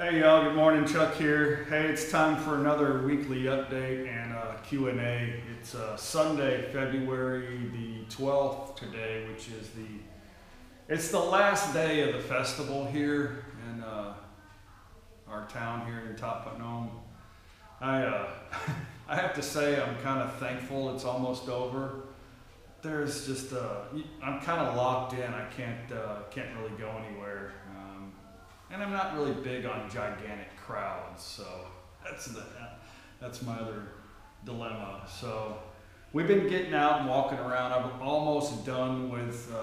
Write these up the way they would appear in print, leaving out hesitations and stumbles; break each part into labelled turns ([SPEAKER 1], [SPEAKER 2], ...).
[SPEAKER 1] Hey y'all, good morning, Chuck here. Hey, it's time for another weekly update and Q&A. It's Sunday, February the 12th today, which is it's the last day of the festival here in our town here in Tapanong. I have to say I'm kind of thankful it's almost over. There's just I'm kind of locked in. I can't really go anywhere. And I'm not really big on gigantic crowds, so that's my other dilemma. So we've been getting out and walking around. I'm almost done with,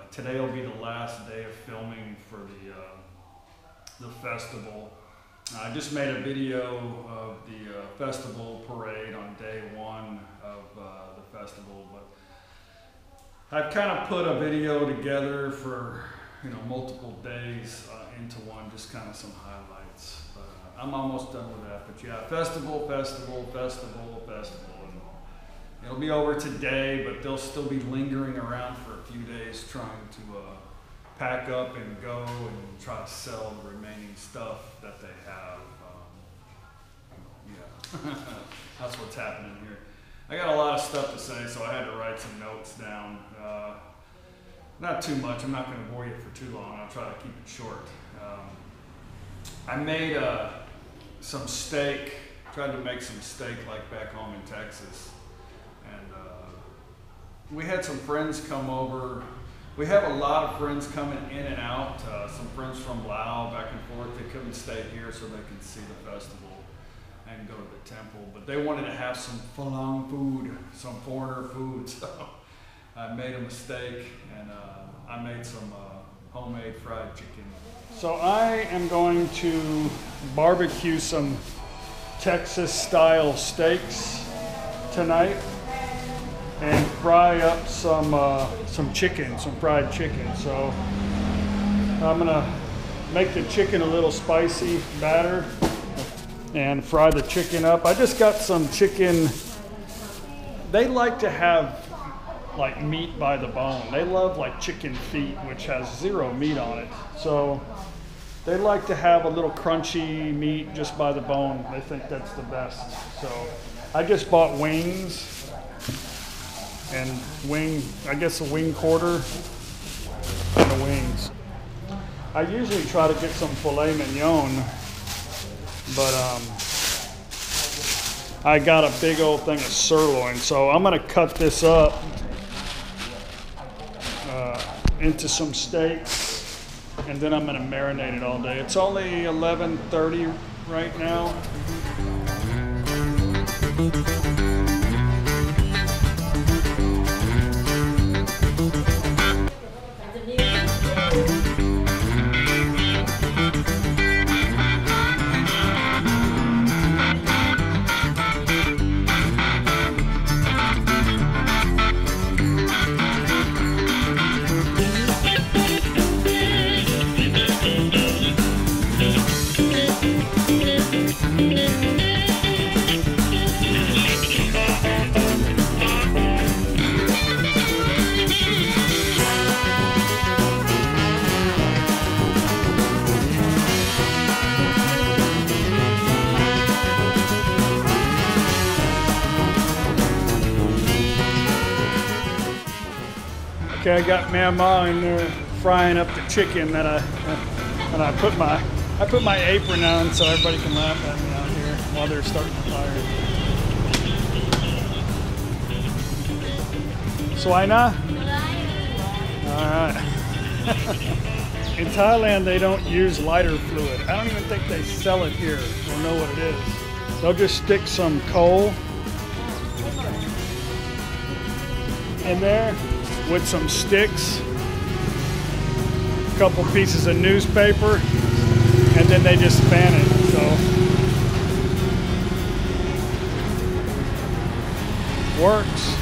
[SPEAKER 1] today will be the last day of filming for the festival. I just made a video of the festival parade on day one of the festival, but I've kind of put a video together for multiple days into one, just kind of some highlights. But I'm almost done with that. But yeah, festival. And it'll be over today, but they'll still be lingering around for a few days trying to pack up and go and try to sell the remaining stuff that they have. Yeah, that's what's happening here. I got a lot of stuff to say, so I had to write some notes down. Not too much. I'm not going to bore you for too long. I'll try to keep it short. I made some steak. Tried to make some steak like back home in Texas. And we had some friends come over. We have a lot of friends coming in and out. Some friends from Laos back and forth. They couldn't stay here so they could see the festival and go to the temple. But they wanted to have some Falang food, some foreigner food. So I made a mistake and I made some homemade fried chicken. So I am going to barbecue some Texas style steaks tonight and fry up some chicken, some fried chicken. So I'm gonna make the chicken a little spicy batter and fry the chicken up. I just got some chicken. They like to have like meat by the bone. They love like chicken feet, which has zero meat on it. So they like to have a little crunchy meat just by the bone. They think that's the best. So I just bought wings and I guess a wing quarter and the wings. I usually try to get some filet mignon, but I got a big old thing of sirloin. So I'm gonna cut this up into some steaks, and then I'm going to marinate it all day. It's only 11:30 right now. Okay, I got Mama in there frying up the chicken that I put my apron on so everybody can laugh at me out here while they're starting the fire. Suaina? All right. In Thailand, they don't use lighter fluid. I don't even think they sell it here or know what it is. They'll just stick some coal in there with some sticks, a couple pieces of newspaper, and then they just fan it. So works.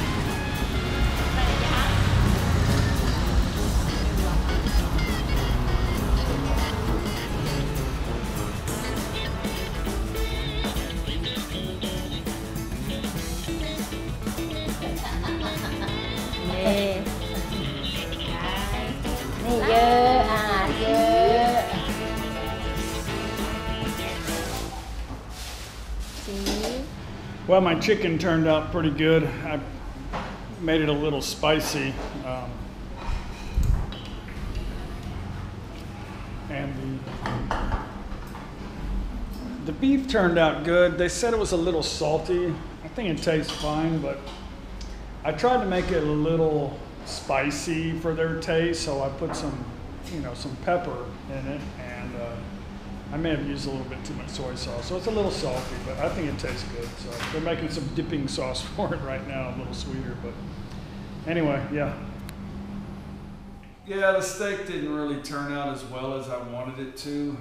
[SPEAKER 1] Well, my chicken turned out pretty good. I made it a little spicy. And the beef turned out good. They said it was a little salty. I think it tastes fine, but I tried to make it a little spicy for their taste, so I put some, some pepper in it, and I may have used a little bit too much soy sauce, so it's a little salty, but I think it tastes good. So they're making some dipping sauce for it right now, a little sweeter, but anyway, yeah. Yeah, the steak didn't really turn out as well as I wanted it to.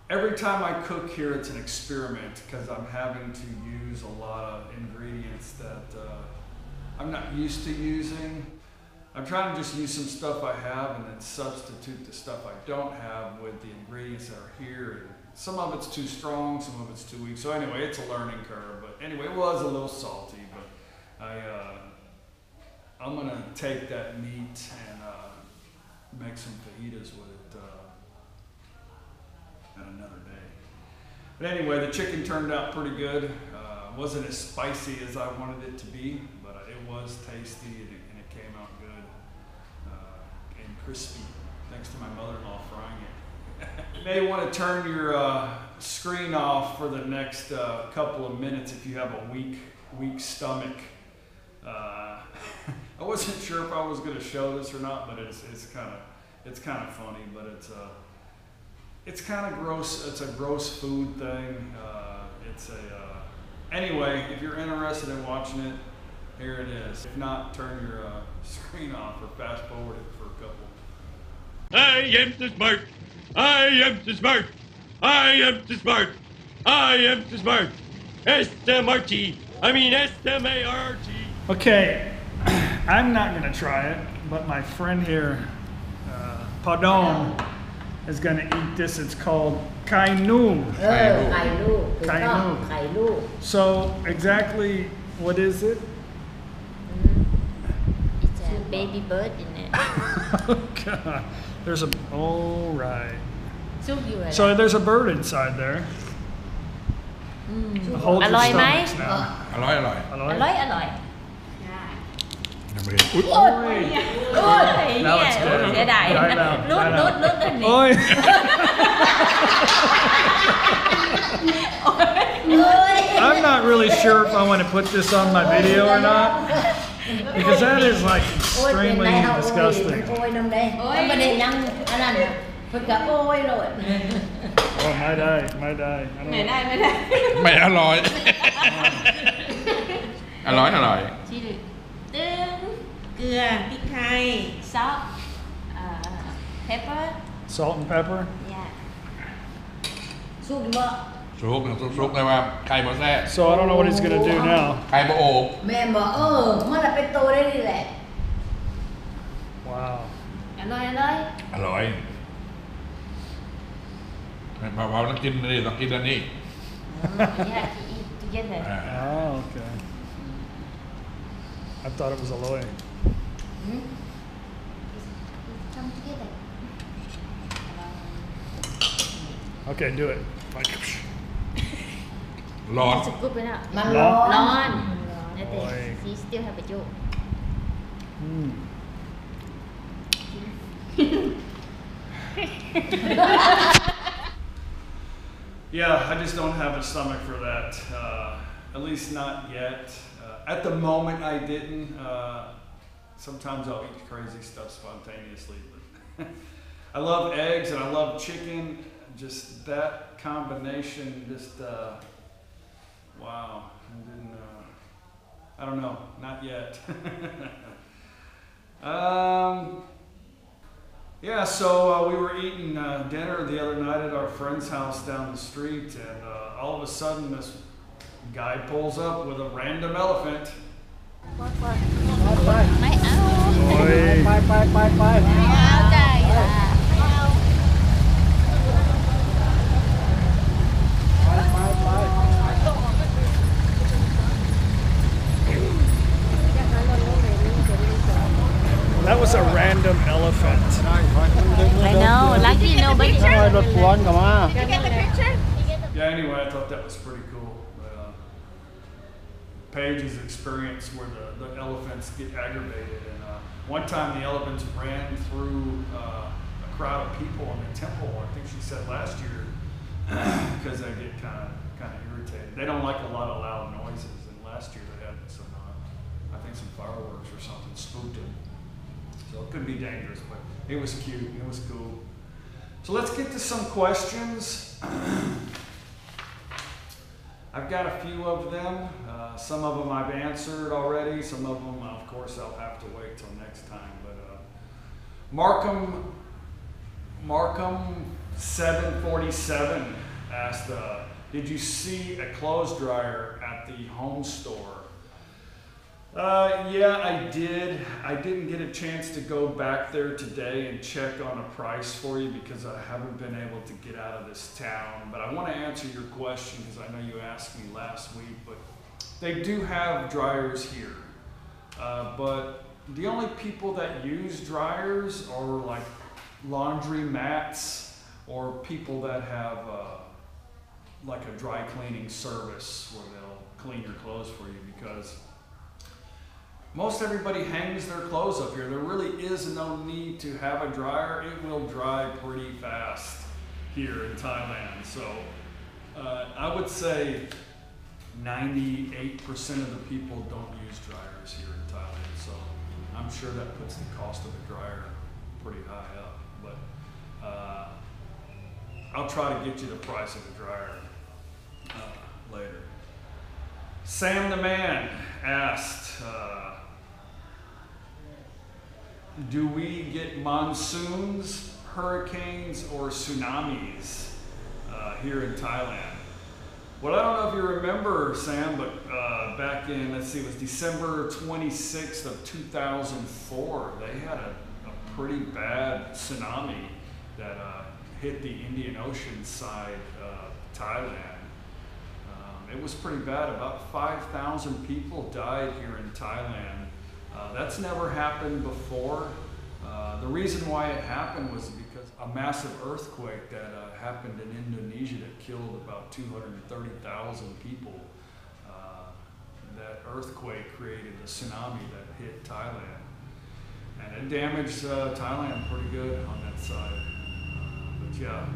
[SPEAKER 1] Every time I cook here, it's an experiment because I'm having to use a lot of ingredients that I'm not used to using. I'm trying to just use some stuff I have and then substitute the stuff I don't have with the ingredients that are here. Some of it's too strong, some of it's too weak. So anyway, it's a learning curve. But anyway, it was a little salty, but I'm gonna take that meat and make some fajitas with it at another day. But anyway, the chicken turned out pretty good. Wasn't as spicy as I wanted it to be, but it was tasty and it came out good and crispy, thanks to my mother-in-law frying it. You may want to turn your screen off for the next couple of minutes if you have a weak stomach. I wasn't sure if I was going to show this or not, but it's kind of funny, but it's kind of gross. It's a gross food thing. Anyway, if you're interested in watching it, here it is. If not, turn your screen off or fast forward it for a couple.
[SPEAKER 2] I am too smart. I am too smart. I am too smart. I am too smart. S-M-R-T. I mean S-M-A-R-T.
[SPEAKER 1] Okay, I'm not going to try it, but my friend here, Padon, is going to eat this. It's called Kainu. Kainu. So exactly what is it?
[SPEAKER 3] It's a baby bird in it.
[SPEAKER 1] Oh God, there's right.
[SPEAKER 3] So
[SPEAKER 1] there's a bird inside there. Hold your stomachs now.
[SPEAKER 4] อร่อย
[SPEAKER 1] Now it's good.
[SPEAKER 3] เสียดายรุดอันนี้
[SPEAKER 1] Oi. I'm not really sure if I want to put this on my video or not, because that is like extremely disgusting. Oh, might I? I don't know.
[SPEAKER 4] ไม่อร่อย อร่อย
[SPEAKER 3] ชิลตึ้งเกลือพริกไทย salt pepper
[SPEAKER 1] Salt and pepper.
[SPEAKER 3] yeah
[SPEAKER 4] ซุกเลยว่าไข่บะแซ่
[SPEAKER 1] So I don't know what he's gonna do now.
[SPEAKER 4] ไข่บะโอบ
[SPEAKER 5] แม่บอกมันละเป็นตัวได้ดีแหละ
[SPEAKER 1] Wow.
[SPEAKER 3] อร่อย
[SPEAKER 4] อร่อยเบาๆต้องกินนี่ต้องกินอันนี้
[SPEAKER 3] yeah to eat together
[SPEAKER 1] Oh, okay. I thought it was aloe.
[SPEAKER 3] come together
[SPEAKER 1] Okay, do it. Like,
[SPEAKER 4] ร้อน
[SPEAKER 3] scoop it up
[SPEAKER 5] มันร้อน
[SPEAKER 3] ร้อน I think
[SPEAKER 1] Oi.
[SPEAKER 3] she still have a joke
[SPEAKER 1] Yeah, I just don't have a stomach for that. At least not yet. At the moment, I didn't. Sometimes I'll eat crazy stuff spontaneously. But I love eggs and I love chicken. Just that combination, wow. I don't know, not yet. Yeah, so we were eating dinner the other night at our friend's house down the street, and all of a sudden this guy pulls up with a random elephant.
[SPEAKER 3] ไม่เอา
[SPEAKER 1] Oi.
[SPEAKER 3] ไม่เอาจ้ะไม่เอา
[SPEAKER 1] That was a random elephant.
[SPEAKER 3] I know lucky nobody
[SPEAKER 1] Yeah, anyway, I thought that was pretty cool. But, Paige's experience where the elephants get aggravated. And one time the elephants ran through a crowd of people in the temple, I think she said last year, because they get kind of irritated. They don't like a lot of loud noises, and last year they had some, I think some fireworks or something spooked them. So it could be dangerous, but it was cute, it was cool. So let's get to some questions. I've got a few of them. Some of them I've answered already. Some of them, of course, I'll have to wait till next time. But Markham 747 asked, did you see a clothes dryer at the home store? Yeah, I did. I didn't get a chance to go back there today and check on a price for you because I haven't been able to get out of this town. But I want to answer your question because I know you asked me last week. But they do have dryers here. But the only people that use dryers are like laundry mats or people that have like a dry cleaning service where they'll clean your clothes for you, because most everybody hangs their clothes up here. There really is no need to have a dryer. It will dry pretty fast here in Thailand. So I would say 98% of the people don't use dryers here in Thailand. So I'm sure that puts the cost of a dryer pretty high up. But I'll try to get you the price of a dryer later. Sam the Man asked, do we get monsoons, hurricanes, or tsunamis here in Thailand? Well, I don't know if you remember, Sam, but back in, let's see, it was December 26th of 2004, they had a pretty bad tsunami that hit the Indian Ocean side of Thailand. It was pretty bad. About 5,000 people died here in Thailand. That's never happened before. The reason why it happened was because a massive earthquake that happened in Indonesia that killed about 230,000 people. That earthquake created a tsunami that hit Thailand. And it damaged Thailand pretty good on that side. But yeah,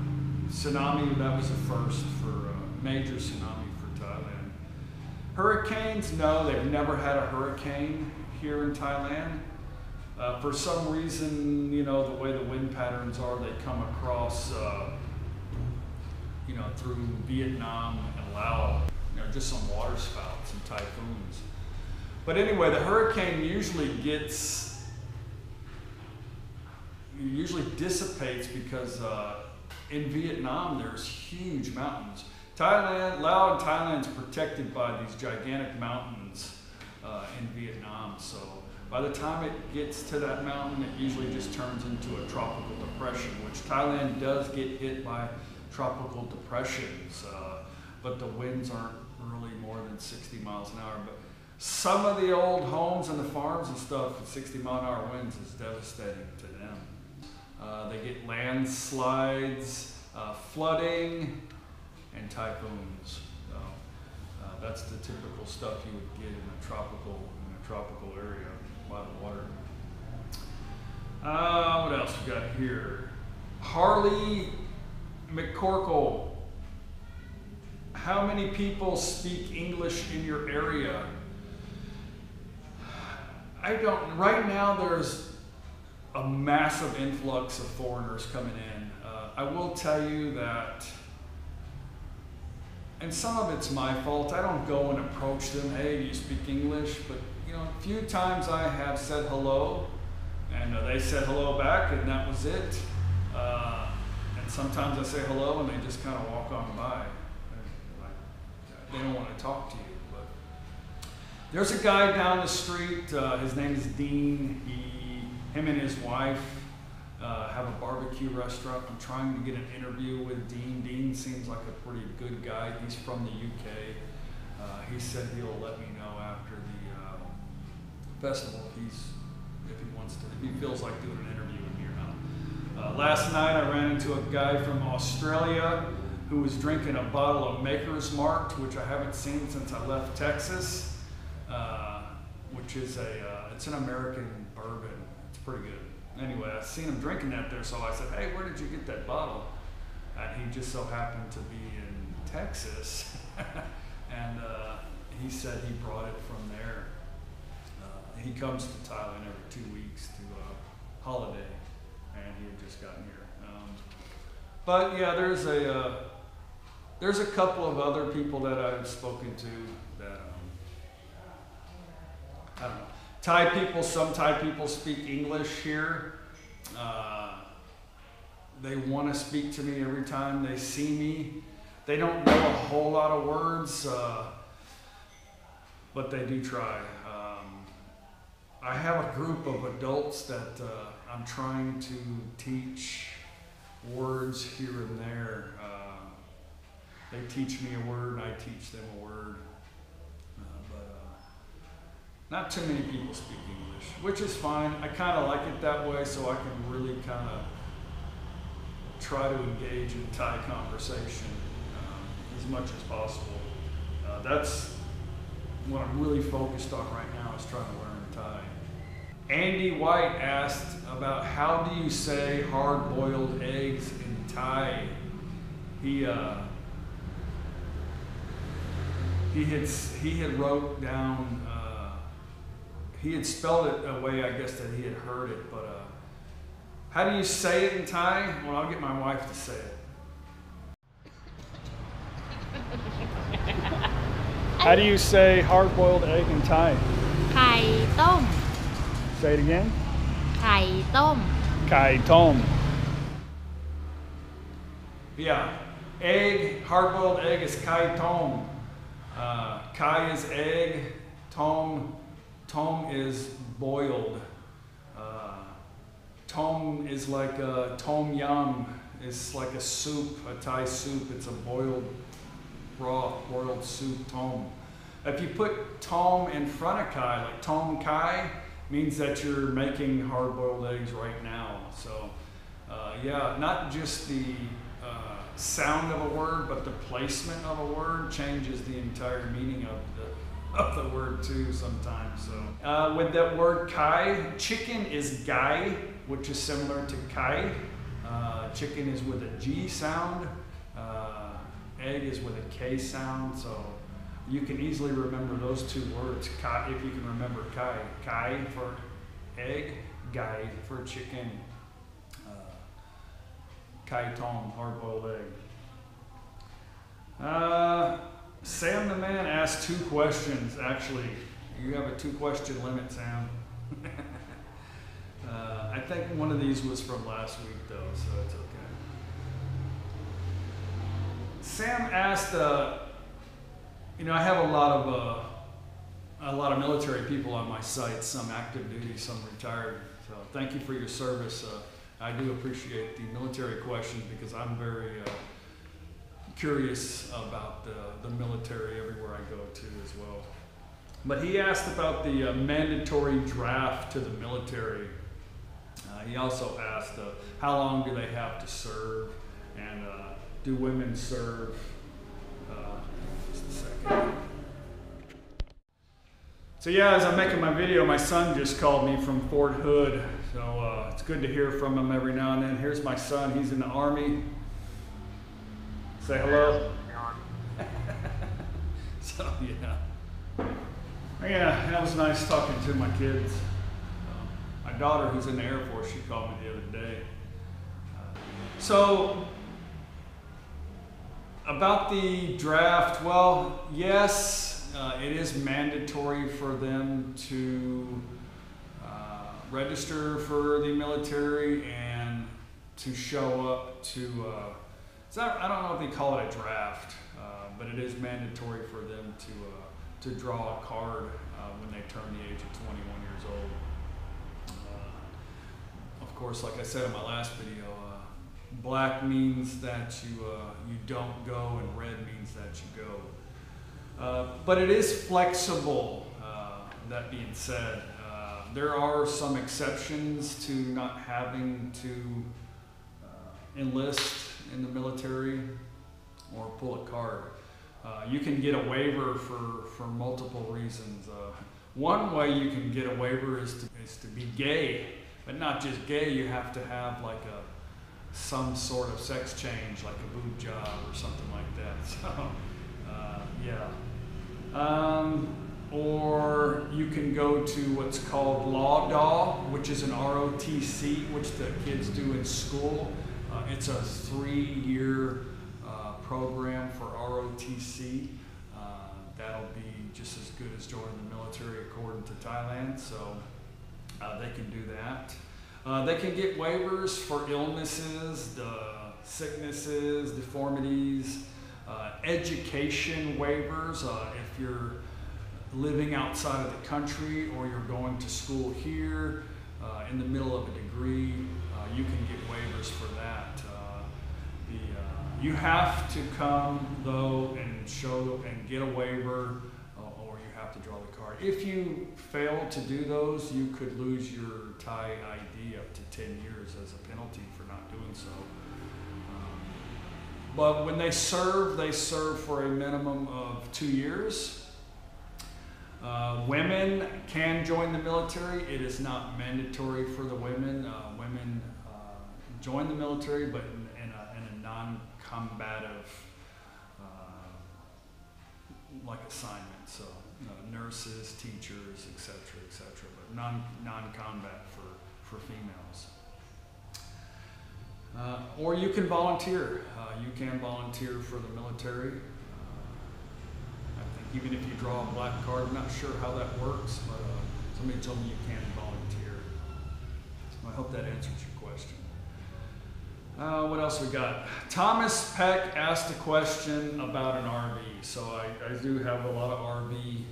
[SPEAKER 1] tsunami, that was the first for major tsunami for Thailand. Hurricanes, no, they've never had a hurricane here in Thailand. For some reason, you know, the way the wind patterns are, they come across, you know, through Vietnam and Laos, you know, just some water spouts and typhoons. But anyway, the hurricane usually dissipates because in Vietnam there's huge mountains. Laos and Thailand is protected by these gigantic mountains in Vietnam. So by the time it gets to that mountain, it usually just turns into a tropical depression, which Thailand does get hit by tropical depressions, but the winds aren't really more than 60 miles an hour. But some of the old homes and the farms and stuff, at 60-mile-an-hour winds is devastating to them. They get landslides, flooding, and typhoons. So, that's the typical stuff you would get in a tropical area by the water. What else we got here? Harley McCorkle. How many people speak English in your area? Right now there's a massive influx of foreigners coming in. I will tell you that, and some of it's my fault, I don't go and approach them, hey, do you speak English? But you know, a few times I have said hello, and they said hello back, and that was it. And sometimes I say hello, and they just kind of walk on by. They don't want to talk to you. But there's a guy down the street, his name is Dean. Him and his wife have a barbecue restaurant. I'm trying to get an interview with Dean. Dean seems like a pretty good guy. He's from the UK. He said he'll let me know after the festival if he feels like doing an interview in here now. Last night I ran into a guy from Australia who was drinking a bottle of Maker's Mark, which I haven't seen since I left Texas. which is it's an American bourbon. It's pretty good. Anyway, I seen him drinking that there, so I said, hey, where did you get that bottle? And he just so happened to be in Texas, and he said he brought it from there. He comes to Thailand every 2 weeks to holiday, and he had just gotten here. But yeah, there's a couple of other people that I've spoken to that I don't know. Some Thai people speak English here. They want to speak to me every time they see me. They don't know a whole lot of words, but they do try. I have a group of adults that I'm trying to teach words here and there. They teach me a word and I teach them a word. But not too many people speak English, which is fine. I kind of like it that way, so I can really kind of try to engage in Thai conversation as much as possible. That's what I'm really focused on right now, is trying to learn Thai. Andy White asked about how do you say hard-boiled eggs in Thai. He had wrote down, he had spelled it a way, I guess, that he had heard it, but how do you say it in Thai? Well, I'll get my wife to say it. How do you say hard-boiled egg in Thai?
[SPEAKER 3] ไข่ต้ม
[SPEAKER 1] Say it again.
[SPEAKER 3] ไข่ต้ม
[SPEAKER 1] Kai tom. Yeah, egg, hard-boiled egg is kai tom. Kai is egg, tom is boiled. Tom is like a tom yum. It's like a soup, a Thai soup. It's a boiled broth, boiled soup, tom. If you put tom in front of kai, like tom kai, means that you're making hard-boiled eggs right now. So, yeah, not just the sound of a word, but the placement of a word changes the entire meaning of the word too sometimes. So, with that word kai, chicken is gai, which is similar to kai. Chicken is with a G sound. Egg is with a K sound. So, you can easily remember those two words, kai, if you can remember kai. Kai for egg, gai for chicken. Kai tom, hard-boiled egg. Sam the man asked 2 questions, actually. You have a 2-question limit, Sam. I think one of these was from last week, though, so it's okay. Sam asked, I have a lot of military people on my site, some active duty, some retired. So thank you for your service. I do appreciate the military questions because I'm very curious about the military everywhere I go to as well. But he asked about the mandatory draft to the military. He also asked how long do they have to serve, and do women serve? Just a second. So yeah, as I'm making my video, my son just called me from Fort Hood. So it's good to hear from him every now and then. Here's my son, he's in the Army. Say hello. So yeah, that was nice talking to my kids. My daughter, who's in the Air Force, she called me the other day. So about the draft, well, yes, it is mandatory for them to register for the military and to show up to, I don't know if they call it a draft, but it is mandatory for them to draw a card when they turn the age of 21 years old. Of course, like I said in my last video, black means that you don't go, and red means that you go. But it is flexible, that being said. There are some exceptions to not having to enlist in the military or pull a card. You can get a waiver for multiple reasons. One way you can get a waiver is to be gay, but not just gay. You have to have like some sort of sex change, like a boob job or something like that. So, yeah. Or you can go to what's called Law Daw, which is an ROTC, which the kids do in school. It's a 3-year program for ROTC. That'll be just as good as joining the military according to Thailand, so they can do that. They can get waivers for illnesses, sicknesses, deformities, education waivers. If you're living outside of the country or you're going to school here in the middle of a degree, you can get waivers for that. You have to come though and show and get a waiver, or you have to draw the card. If you fail to do those, you could lose your Thai ID up to 10 years as a penalty for not doing so. But when they serve for a minimum of 2 years. Women can join the military. It is not mandatory for the women. Women join the military, but in a non-combative like assignment. So nurses, teachers, etc., but non-combat for females. Or you can volunteer. You can volunteer for the military. I think even if you draw a black card, I'm not sure how that works, but somebody told me you can volunteer. So I hope that answers your question. What else we got? Thomas Peck asked a question about an RV. So I do have a lot of RV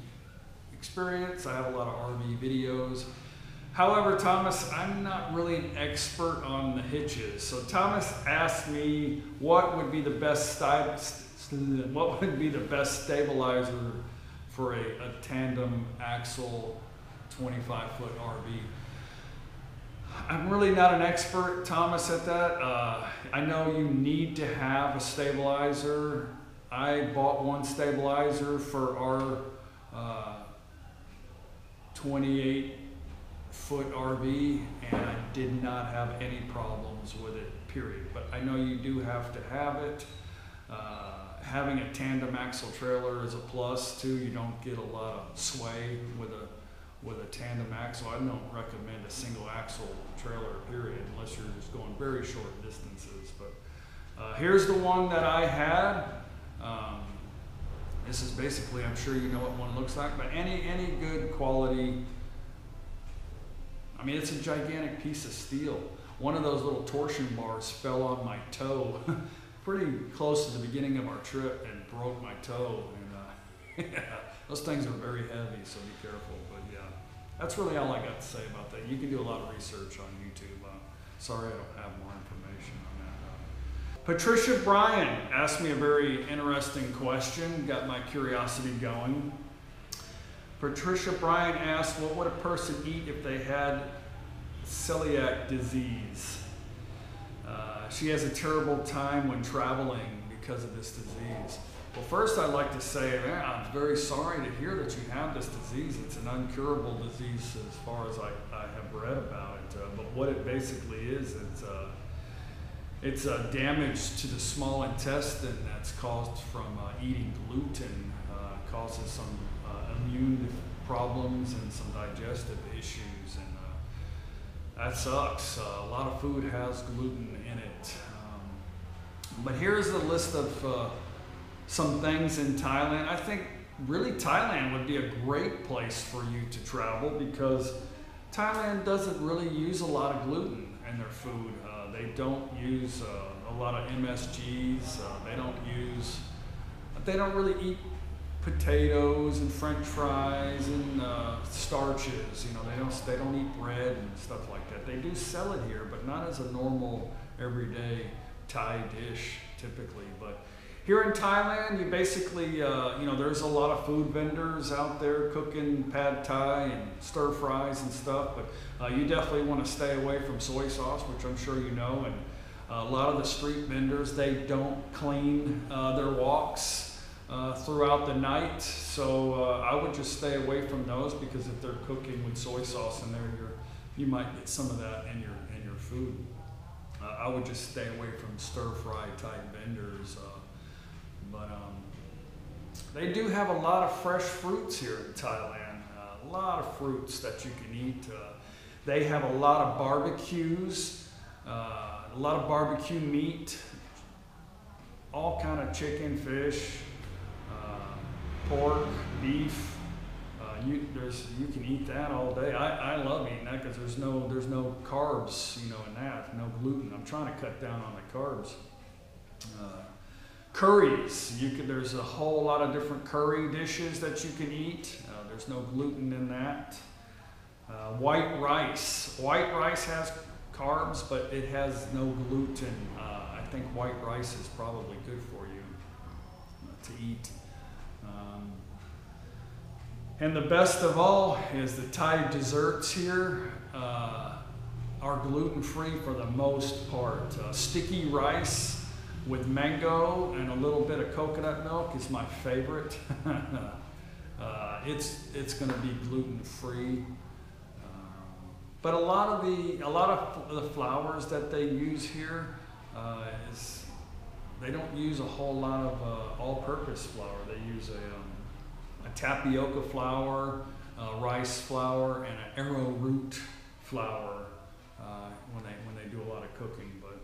[SPEAKER 1] experience. I have a lot of RV videos. However, Thomas, I'm not really an expert on the hitches. So Thomas asked me what would be the best stabilizer for a tandem axle 25-foot RV. I'm really not an expert, Thomas, at that. I know you need to have a stabilizer. I bought one stabilizer for our 28-foot RV, and I did not have any problems with it, period. But I know you do have to have it. Having a tandem axle trailer is a plus too. You don't get a lot of sway with a tandem axle. I don't recommend a single axle trailer, period, unless you're just going very short distances. But here's the one that I had. This is basically, I'm sure you know what one looks like, but any good quality. I mean, it's a gigantic piece of steel. One of those little torsion bars fell on my toe pretty close to the beginning of our trip and broke my toe. And yeah, those things are very heavy, so be careful. But yeah, that's really all I got to say about that. You can do a lot of research on YouTube. Sorry I don't have more information on that. Patricia Bryan asked me a very interesting question, got my curiosity going. Patricia Bryan asked, what would a person eat if they had celiac disease? She has a terrible time when traveling because of this disease. Well, first I'd like to say, I'm very sorry to hear that you have this disease. It's an incurable disease as far as I have read about it. But what it basically is, it's a damage to the small intestine that's caused from eating gluten. Causes some immune problems and some digestive issues, and that sucks. A lot of food has gluten in it. But here's a list of some things in Thailand. I think really Thailand would be a great place for you to travel because Thailand doesn't really use a lot of gluten in their food. They don't use a lot of MSGs. They don't really eat potatoes and French fries and starches. You know, they don't eat bread and stuff like that. They do sell it here, but not as a normal everyday Thai dish typically. But here in Thailand, you basically, there's a lot of food vendors out there cooking pad Thai and stir fries and stuff. But you definitely want to stay away from soy sauce, which I'm sure you know. And a lot of the street vendors, they don't clean their woks. throughout the night. So I would just stay away from those, because if they're cooking with soy sauce in there, you might get some of that in your food. I would just stay away from stir-fry type vendors. But they do have a lot of fresh fruits here in Thailand. A lot of fruits that you can eat. They have a lot of barbecues, a lot of barbecue meat, all kind of chicken, fish, pork, beef. You can eat that all day. I love eating that because there's no carbs, in that, no gluten. I'm trying to cut down on the carbs. Curries, there's a whole lot of different curry dishes that you can eat. There's no gluten in that. White rice. White rice has carbs, but it has no gluten. I think white rice is probably good for you to eat. And the best of all is the Thai desserts here are gluten-free for the most part. Sticky rice with mango and a little bit of coconut milk is my favorite. It's going to be gluten-free. But a lot of the flours that they use here they don't use a whole lot of all-purpose flour. They use a tapioca flour, rice flour, and an arrowroot flour when they do a lot of cooking. But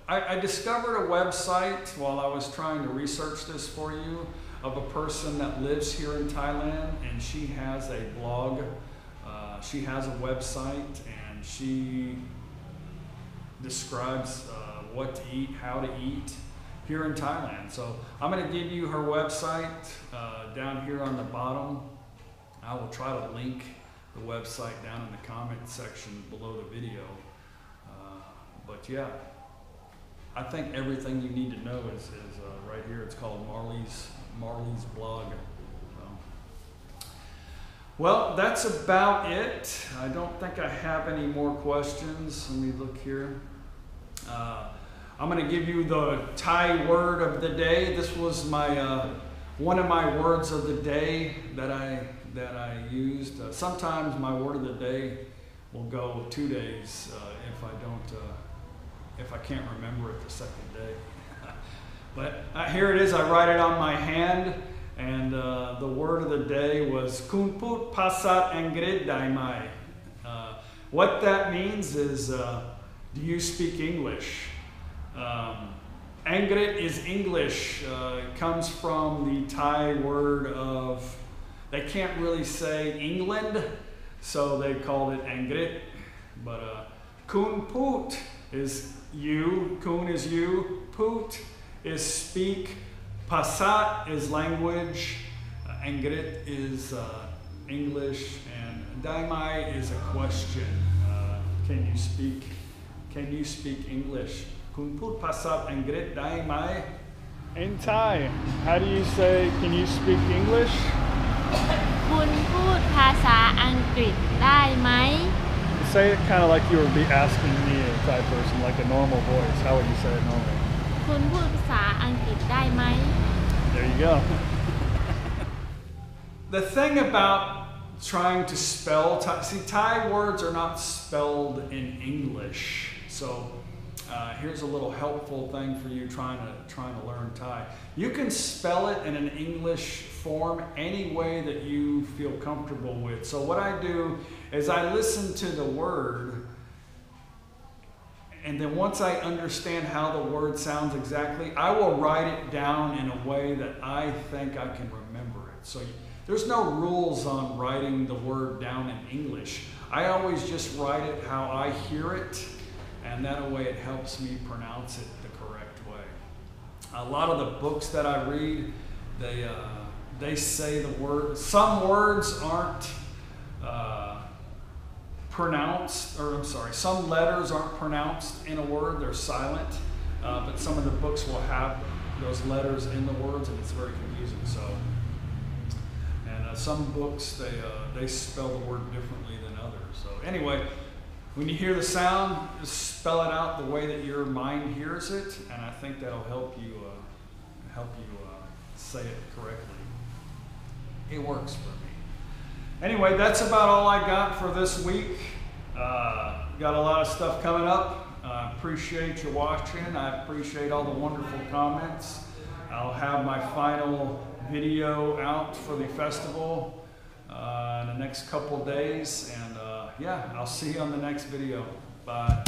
[SPEAKER 1] I discovered a website while I was trying to research this for you of a person that lives here in Thailand, and she has a blog. She has a website, and she describes what to eat, how to eat here in Thailand. So I'm going to give you her website down here on the bottom. I will try to link the website down in the comment section below the video. But yeah, I think everything you need to know is right here. It's called Marley's blog. Well, that's about it. I don't think I have any more questions. Let me look here. I'm going to give you the Thai word of the day. This was my one of my words of the day that I used. Sometimes my word of the day will go 2 days if I can't remember it the second day. But here it is. I write it on my hand. And the word of the day was Kunput Pasat Angrid Daimai. What that means is, do you speak English? Angrid is English. It comes from the Thai word of, they can't really say England, so they called it Angrid. But Kunput is you, Kun is you, Put is speak, Pasat is language, Angrit is English, and Daimai is a question. Can you speak English? Kun put Pasat Angrit Daimai. In Thai, how do you say, can you speak English?
[SPEAKER 6] คุณพูดภาษาอังกฤษได้ไหม
[SPEAKER 1] Say it kind of like you would be asking me, a Thai person, like a normal voice. How would you say it normally?
[SPEAKER 6] คุณพูดภาษาอังกฤษได้ไหม
[SPEAKER 1] There you go. The thing about trying to spell Thai, see, Thai words are not spelled in English. So here's a little helpful thing for you trying to learn Thai. You can spell it in an English form any way that you feel comfortable with. So what I do is I listen to the word, and then once I understand how the word sounds exactly, I will write it down in a way that I think I can remember it. So there's no rules on writing the word down in English. I always just write it how I hear it, and that way it helps me pronounce it the correct way. A lot of the books that I read, they say the word, some words aren't pronounced, or I'm sorry, some letters aren't pronounced in a word, they're silent, but some of the books will have those letters in the words, and it's very confusing. So, and some books, they spell the word differently than others. So anyway, when you hear the sound, just spell it out the way that your mind hears it, and I think that'll help you say it correctly. It works for me. Anyway, that's about all I got for this week. Got a lot of stuff coming up. I appreciate you watching. I appreciate all the wonderful comments. I'll have my final video out for the festival in the next couple days. And yeah, I'll see you on the next video. Bye.